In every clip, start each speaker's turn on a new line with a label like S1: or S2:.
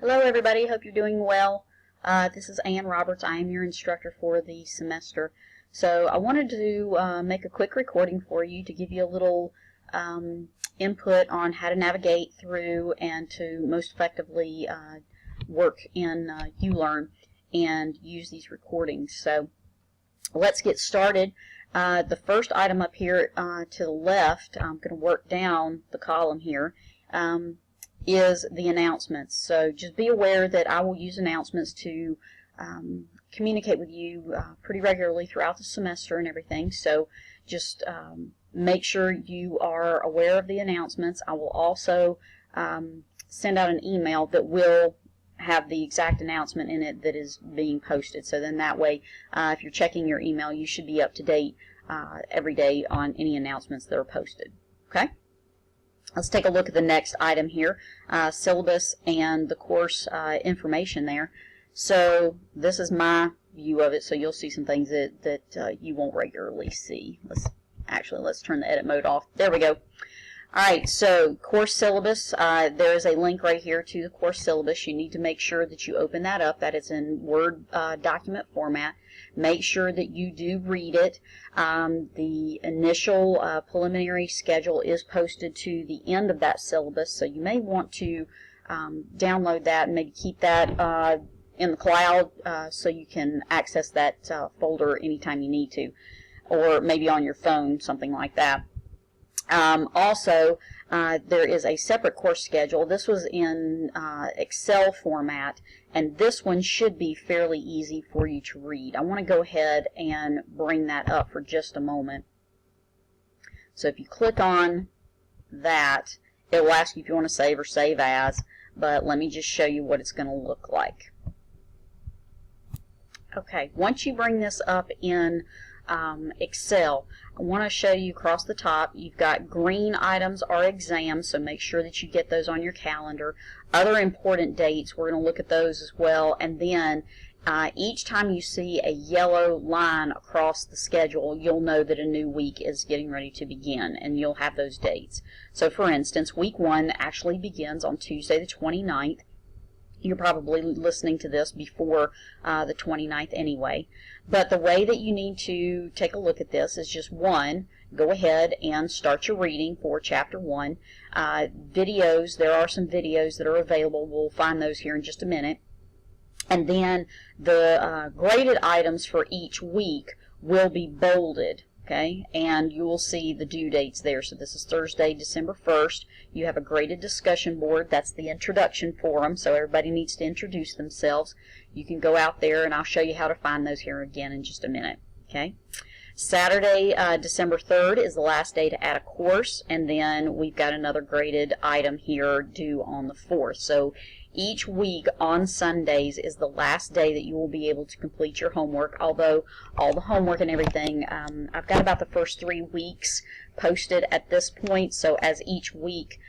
S1: Hello everybody, hope you're doing well. This is Ann Roberts. I am your instructor for the semester. So I wanted to make a quick recording for you to give you a little input on how to navigate through and to most effectively work in ULearn and use these recordings. So let's get started. The first item up here to the left, I'm going to work down the column here, is the announcements. So just be aware that I will use announcements to communicate with you pretty regularly throughout the semester and everything. So just make sure you are aware of the announcements. I will also send out an email that will have the exact announcement in it that is being posted. So then that way, if you're checking your email, you should be up to date every day on any announcements that are posted. Okay? Let's take a look at the next item here, syllabus and the course information there. So this is my view of it, so you'll see some things that you won't regularly see. Let's turn the edit mode off. There we go. Alright, so course syllabus, there is a link right here to the course syllabus. You need to make sure that you open that up, that it's in Word document format. Make sure that you do read it. The initial preliminary schedule is posted to the end of that syllabus, so you may want to download that and maybe keep that in the cloud so you can access that folder anytime you need to, or maybe on your phone, something like that. Also, there is a separate course schedule. This was in Excel format, and this one should be fairly easy for you to read. I want to go ahead and bring that up for just a moment. So if you click on that, it will ask you if you want to save or save as, but let me just show you what it's going to look like. Okay, once you bring this up in Excel, I want to show you across the top, you've got green items are exams, so make sure that you get those on your calendar. Other important dates, we're going to look at those as well, and then each time you see a yellow line across the schedule, you'll know that a new week is getting ready to begin, and you'll have those dates. So for instance, week 1 actually begins on Tuesday the 29th. You're probably listening to this before the 29th anyway. But the way that you need to take a look at this is just one, go ahead and start your reading for Chapter 1. Videos, there are some videos that are available. We'll find those here in just a minute. And then the graded items for each week will be bolded. Okay, and you will see the due dates there. So this is Thursday, December 1st. You have a graded discussion board. That's the introduction forum, so everybody needs to introduce themselves. You can go out there, and I'll show you how to find those here again in just a minute. Okay. Saturday, December 3rd is the last day to add a course, and then we've got another graded item here due on the 4th. So each week on Sundays is the last day that you will be able to complete your homework, although all the homework and everything, I've got about the first 3 weeks posted at this point, so as each week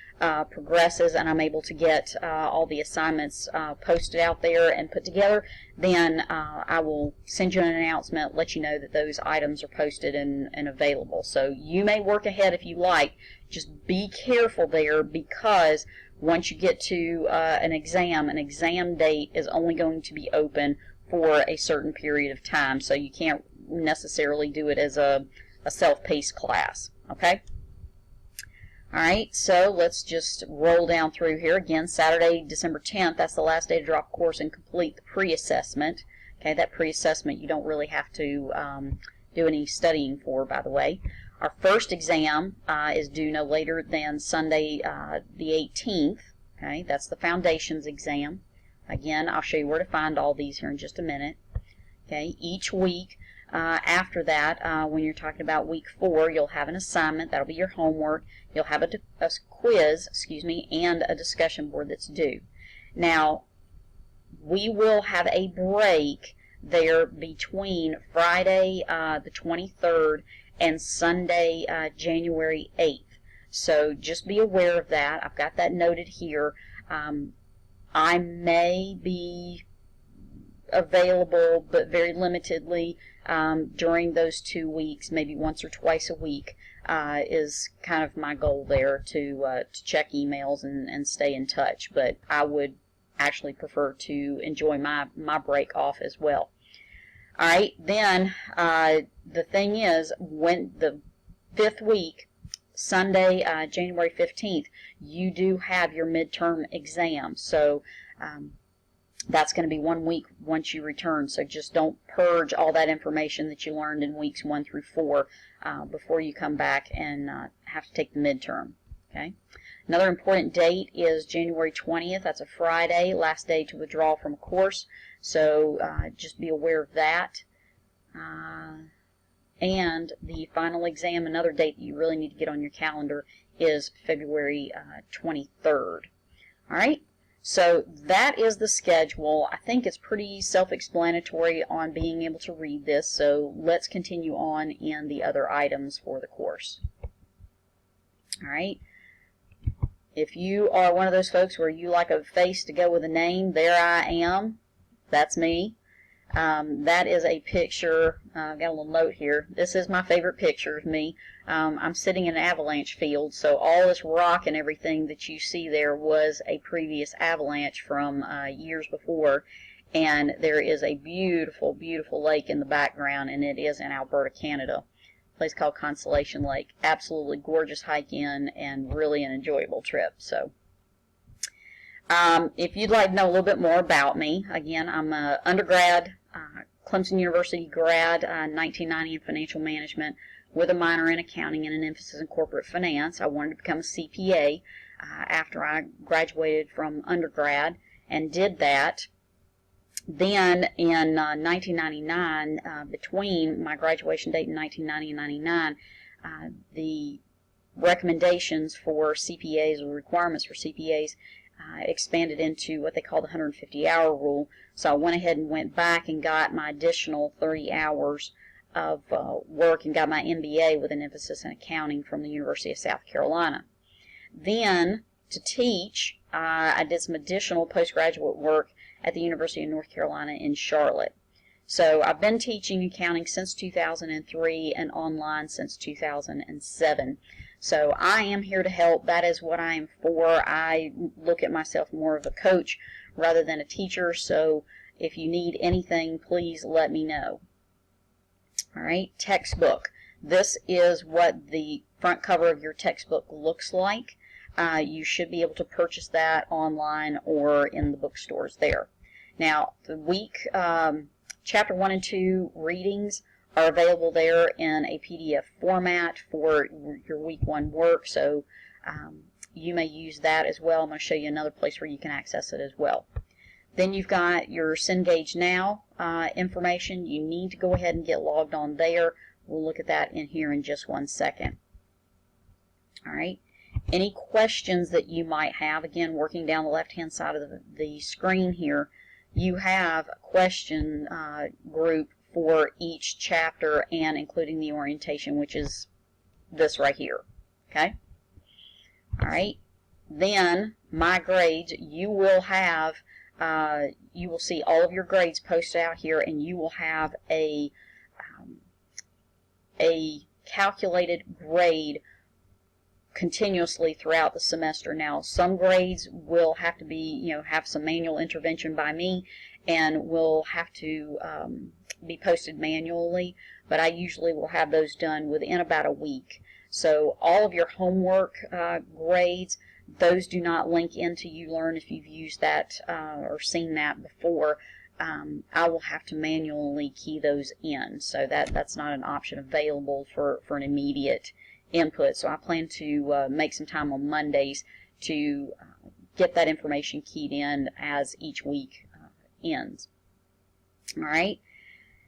S1: progresses and I'm able to get all the assignments posted out there and put together, then I will send you an announcement, let you know that those items are posted and available. So you may work ahead if you like, just be careful there, because once you get to an exam date is only going to be open for a certain period of time, so you can't necessarily do it as a self-paced class. Okay? Alright, so let's just roll down through here. Again, Saturday, December 10th, that's the last day to drop a course and complete the pre-assessment. Okay, that pre-assessment you don't really have to do any studying for, by the way. Our first exam is due no later than Sunday the 18th. Okay, that's the foundations exam. Again, I'll show you where to find all these here in just a minute. Okay, each week after that, when you're talking about week 4, you'll have an assignment. That'll be your homework. You'll have a quiz, and a discussion board that's due. Now, we will have a break there between Friday the 23rd and Sunday, January 8th. So just be aware of that. I've got that noted here. I may be available, but very limitedly during those 2 weeks, maybe once or twice a week, is kind of my goal there to check emails and stay in touch. But I would actually prefer to enjoy my break off as well. All right, then the thing is, when the 5th week, Sunday, January 15th, you do have your midterm exam. So that's going to be 1 week once you return. So just don't purge all that information that you learned in weeks 1 through 4 before you come back and have to take the midterm. Okay. Another important date is January 20th. That's a Friday, last day to withdraw from a course. So just be aware of that. And the final exam, another date that you really need to get on your calendar, is February 23rd. All right. So that is the schedule. I think it's pretty self-explanatory on being able to read this. So let's continue on in the other items for the course. All right. If you are one of those folks where you like a face to go with a name, there I am. That's me. That is a picture. I've got a little note here. This is my favorite picture of me. I'm sitting in an avalanche field, so all this rock and everything that you see there was a previous avalanche from years before. And there is a beautiful, beautiful lake in the background, and it is in Alberta, Canada. A place called Constellation Lake. Absolutely gorgeous hike in, and really an enjoyable trip. So, if you'd like to know a little bit more about me, again, I'm an undergrad, Clemson University grad, 1990 in financial management, with a minor in accounting and an emphasis in corporate finance. I wanted to become a CPA after I graduated from undergrad, and did that. Then in 1999, between my graduation date in 1990 and 99, the recommendations for CPAs, or requirements for CPAs, expanded into what they call the 150-hour rule. So I went ahead and went back and got my additional 30 hours of work and got my MBA with an emphasis in accounting from the University of South Carolina. Then, to teach, I did some additional postgraduate work at the University of North Carolina in Charlotte. So I've been teaching accounting since 2003 and online since 2007. So I am here to help. That is what I am for. I look at myself more of a coach rather than a teacher. So if you need anything, please let me know. All right, textbook. This is what the front cover of your textbook looks like. You should be able to purchase that online or in the bookstores there. Now, the week Chapter 1 and 2 readings are available there in a PDF format for your week 1 work, so you may use that as well. I'm going to show you another place where you can access it as well. Then you've got your Cengage Now information. You need to go ahead and get logged on there. We'll look at that in here in just 1 second. All right. Any questions that you might have, again, working down the left-hand side of the screen here, you have a question group for each chapter and including the orientation, which is this right here. Okay? All right. Then, my grades, you will have, you will see all of your grades posted out here, and you will have a calculated grade continuously throughout the semester. Now, some grades will have to be, have some manual intervention by me and will have to be posted manually, but I usually will have those done within about a week. So all of your homework grades, those do not link into ULearn if you've used that or seen that before. I will have to manually key those in, so that's not an option available for an immediate input. So I plan to make some time on Mondays to get that information keyed in as each week ends. All right.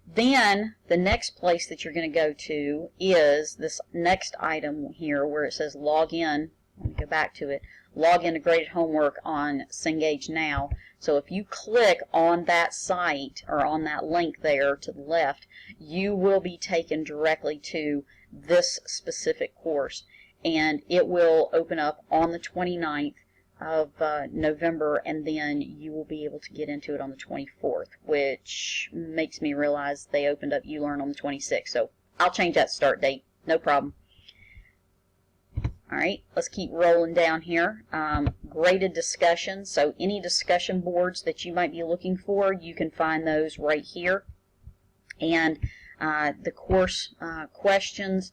S1: Then the next place that you're going to go to is this next item here where it says log in. Let me go back to it. Log in to graded homework on Cengage Now. So if you click on that site or on that link there to the left, you will be taken directly to this specific course, and it will open up on the 29th of November, and then you will be able to get into it on the 24th, which makes me realize they opened up ULearn on the 26th, so I'll change that start date, no problem. All right, let's keep rolling down here. Graded discussion. So any discussion boards that you might be looking for, you can find those right here. And the course questions,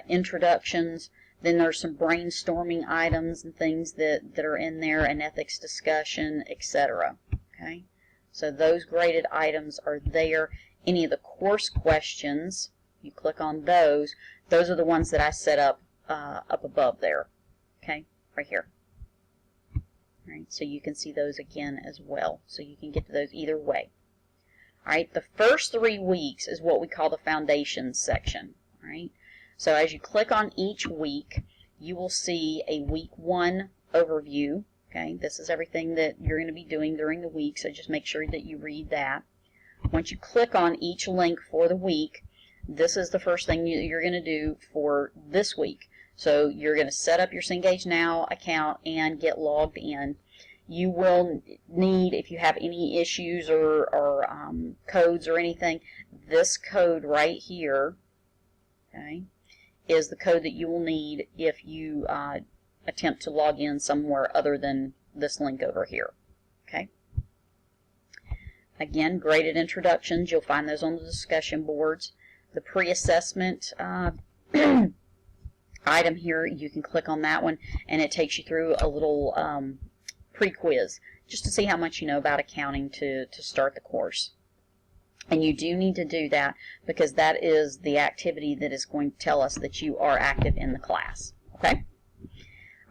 S1: introductions. Then there's some brainstorming items and things that are in there, an ethics discussion, etc. Okay, so those graded items are there. Any of the course questions, you click on those. Those are the ones that I set up above there. Okay, right here. All right, so you can see those again as well. So you can get to those either way. All right, the first 3 weeks is what we call the foundations section. All right. So as you click on each week, you will see a week 1 overview. Okay, this is everything that you're going to be doing during the week, so just make sure that you read that. Once you click on each link for the week, this is the first thing you're going to do for this week. So you're going to set up your Cengage Now account and get logged in. You will need, if you have any issues or codes or anything, this code right here, okay, is the code that you will need if you attempt to log in somewhere other than this link over here. Okay. Again, graded introductions, you'll find those on the discussion boards. The pre-assessment item here, you can click on that one, and it takes you through a little pre-quiz just to see how much you know about accounting to start the course. And you do need to do that because that is the activity that is going to tell us that you are active in the class. Okay?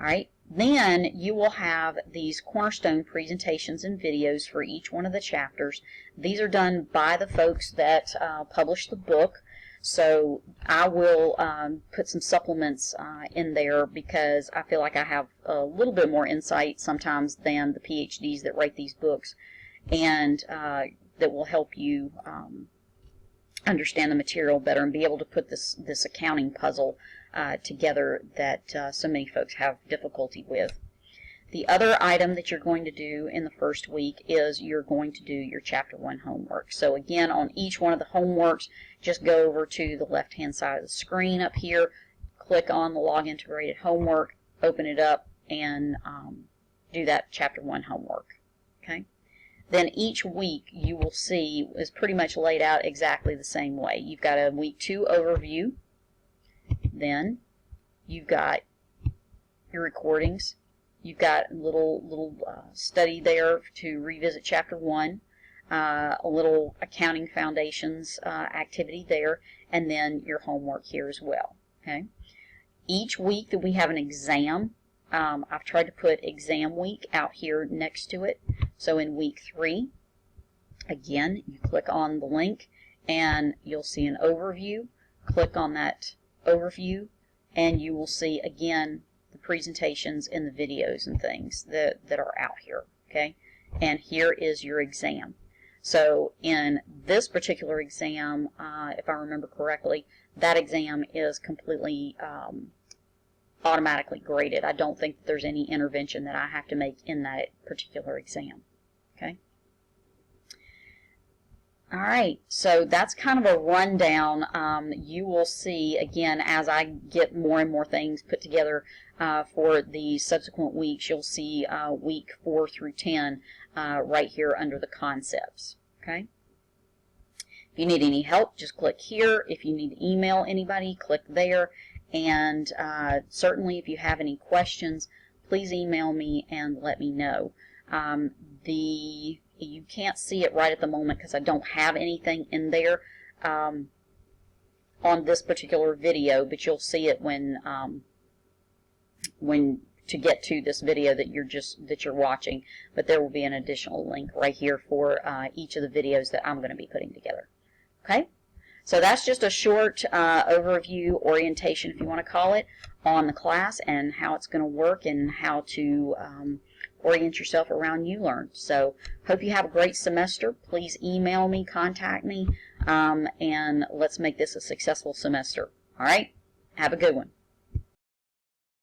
S1: All right. Then you will have these cornerstone presentations and videos for each one of the chapters. These are done by the folks that publish the book. So I will put some supplements in there because I feel like I have a little bit more insight sometimes than the PhDs that write these books, and that will help you understand the material better and be able to put this accounting puzzle together that so many folks have difficulty with. The other item that you're going to do in the first week is you're going to do your Chapter 1 homework. So again, on each one of the homeworks, just go over to the left-hand side of the screen up here, click on the Log Integrated Homework, open it up, and do that Chapter 1 homework. Okay. Then each week you will see is pretty much laid out exactly the same way. You've got a week 2 overview, then you've got your recordings, you've got a little study there to revisit Chapter 1, a little accounting foundations activity there, and then your homework here as well. Okay. Each week that we have an exam, I've tried to put exam week out here next to it. So in week 3, again, you click on the link and you'll see an overview. Click on that overview and you will see again the presentations and the videos and things that are out here. Okay, and here is your exam. So in this particular exam, if I remember correctly, that exam is completely automatically graded. I don't think that there's any intervention that I have to make in that particular exam. Okay. All right, so that's kind of a rundown. You will see, again, as I get more and more things put together for the subsequent weeks, you'll see week 4 through 10 right here under the concepts. Okay. If you need any help, just click here. If you need to email anybody, click there. And certainly if you have any questions, please email me and let me know. You can't see it right at the moment because I don't have anything in there on this particular video, but you'll see it when to get to this video that you're watching. But there will be an additional link right here for each of the videos that I'm going to be putting together. Okay. So that's just a short overview, orientation if you want to call it, on the class and how it's going to work and how to orient yourself around ULearn. So hope you have a great semester. Please email me, contact me, and let's make this a successful semester. All right? Have a good one.